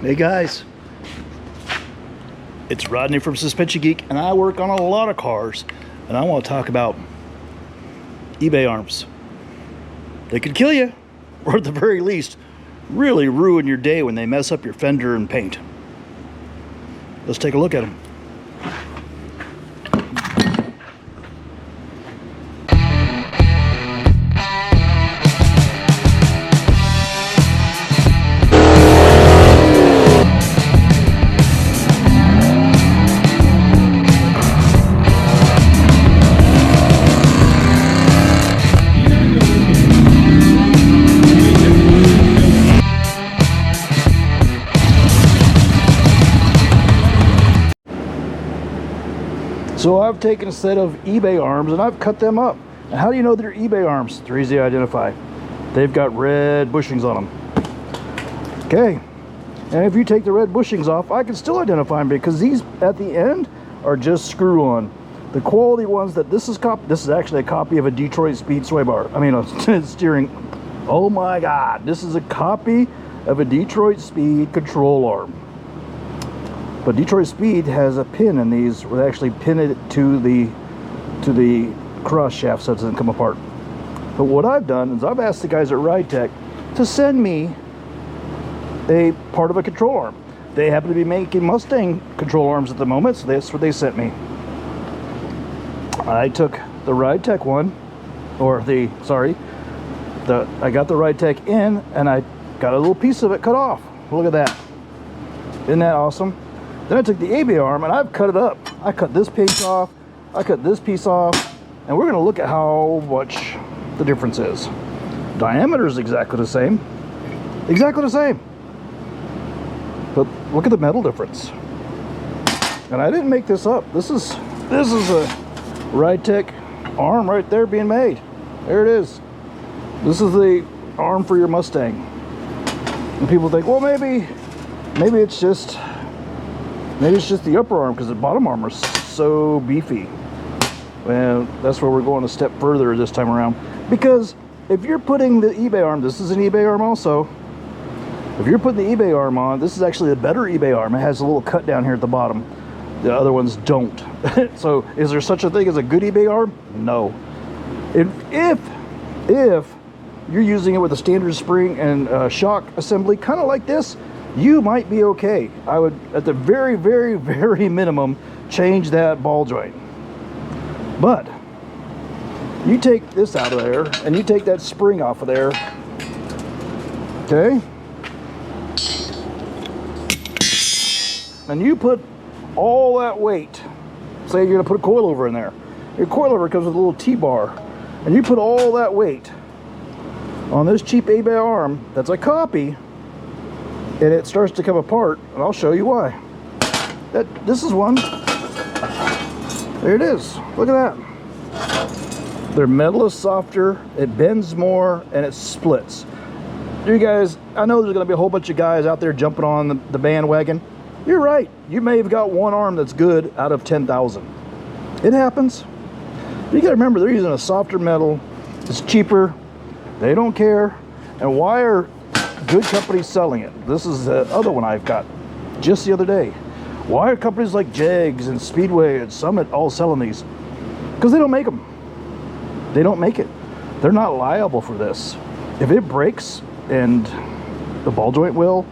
Hey guys, it's Rodney from Suspension Geek, and I work on a lot of cars, and I want to talk about eBay arms. They could kill you, or at the very least, really ruin your day when they mess up your fender and paint. Let's take a look at them. So I've taken a set of eBay arms and I've cut them up. And how do you know they're eBay arms? They're easy to identify. They've got red bushings on them. Okay, and if you take the red bushings off, I can still identify them because these at the end are just screw-on. The quality ones that this is actually a copy of a Detroit Speed sway bar. I mean, a steering. Oh my God, this is a copy of a Detroit Speed control arm. But Detroit Speed has a pin in these where they actually pin it to the cross shaft so it doesn't come apart. But what I've done is I've asked the guys at Ride Tech to send me a part of a control arm. They happen to be making Mustang control arms at the moment, so that's what they sent me. I took the Ride Tech one, I got the Ride Tech in and I got a little piece of it cut off. Look at that. Isn't that awesome? Then I took the eBay arm and I've cut it up. I cut this piece off, I cut this piece off, and we're gonna look at how much the difference is. Diameter is exactly the same. Exactly the same. But look at the metal difference. And I didn't make this up. This is a Ride Tech arm right there being made. There it is. This is the arm for your Mustang. And people think, well, maybe it's just the upper arm because the bottom arm is so beefy. And that's where we're going a step further this time around. Because if you're putting the eBay arm, this is an eBay arm also. If you're putting the eBay arm on, this is actually a better eBay arm. It has a little cut down here at the bottom. The other ones don't. So is there such a thing as a good eBay arm? No. If you're using it with a standard spring and shock assembly, kind of like this, you might be okay. I would, at the very, very, very minimum, change that ball joint. But you take this out of there and you take that spring off of there, okay? And you put all that weight, say you're gonna put a coilover in there. Your coilover comes with a little T-bar, and you put all that weight on this cheap eBay arm that's a copy, and it starts to come apart, and I'll show you why. This is one. There it is. Look at that. Their metal is softer, it bends more, and it splits. You guys, I know there's going to be a whole bunch of guys out there jumping on the bandwagon. You're right. You may have got one arm that's good out of 10,000. It happens. But you got to remember, they're using a softer metal. It's cheaper. They don't care. And why are good companies selling it? This is the other one I've got just the other day. Why are companies like Jegs and Speedway and Summit all selling these? Because they don't make them. They don't make it. They're not liable for this. If it breaks and the ball joint will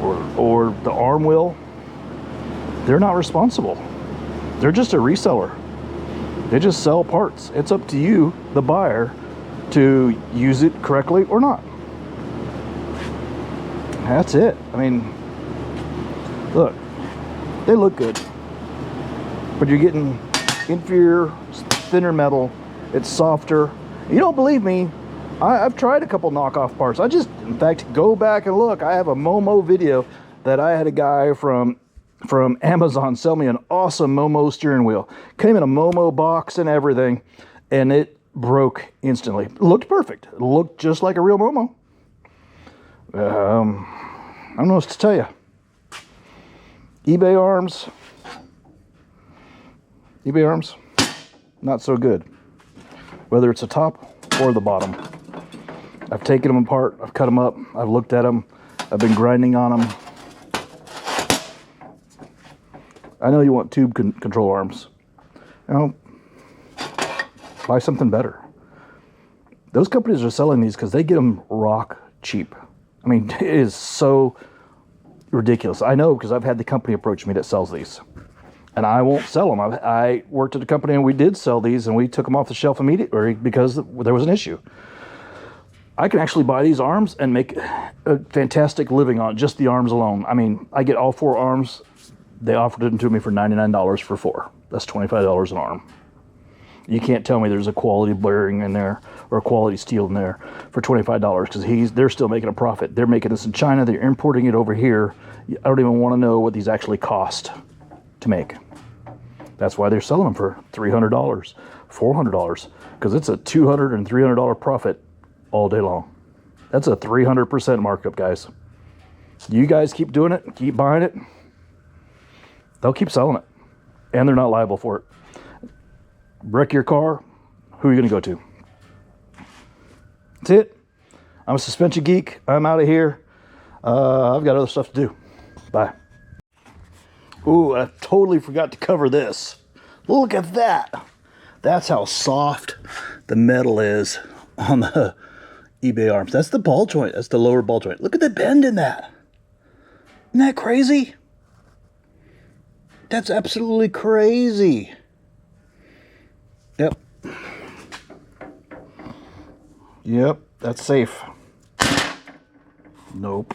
or the arm will, they're not responsible. They're just a reseller. They just sell parts. It's up to you, the buyer, to use it correctly or not. That's it. I mean, look, they look good, but you're getting inferior, thinner metal. It's softer. You don't believe me? I've tried a couple knockoff parts. In fact, go back and look. I have a Momo video that I had a guy from Amazon sell me an awesome Momo steering wheel. Came in a Momo box and everything, and it broke instantly. It looked perfect. It looked just like a real Momo. I don't know what to tell you. eBay arms, not so good. Whether it's the top or the bottom. I've taken them apart, I've cut them up, I've looked at them, I've been grinding on them. I know you want tube control arms. You know, buy something better. Those companies are selling these because they get them rock cheap. I mean, it is so ridiculous. I know because I've had the company approach me that sells these. And I won't sell them. I worked at a company and we did sell these and we took them off the shelf immediately because there was an issue. I can actually buy these arms and make a fantastic living on just the arms alone. I mean, I get all 4 arms. They offered them to me for $99 for 4. That's $25 an arm. You can't tell me there's a quality bearing in there or a quality steel in there for $25 because they're still making a profit. They're making this in China. They're importing it over here. I don't even want to know what these actually cost to make. That's why they're selling them for $300, $400, because it's a $200 and $300 profit all day long. That's a 300% markup, guys. You guys keep doing it, keep buying it, they'll keep selling it, and they're not liable for it. Wreck your car, who are you going to go to? That's it. I'm a suspension geek. I'm out of here. I've got other stuff to do. Bye. Ooh, I totally forgot to cover this. Look at that. That's how soft the metal is on the eBay arms. That's the ball joint. That's the lower ball joint. Look at the bend in that. Isn't that crazy? That's absolutely crazy. Yep. Yep, that's safe. Nope.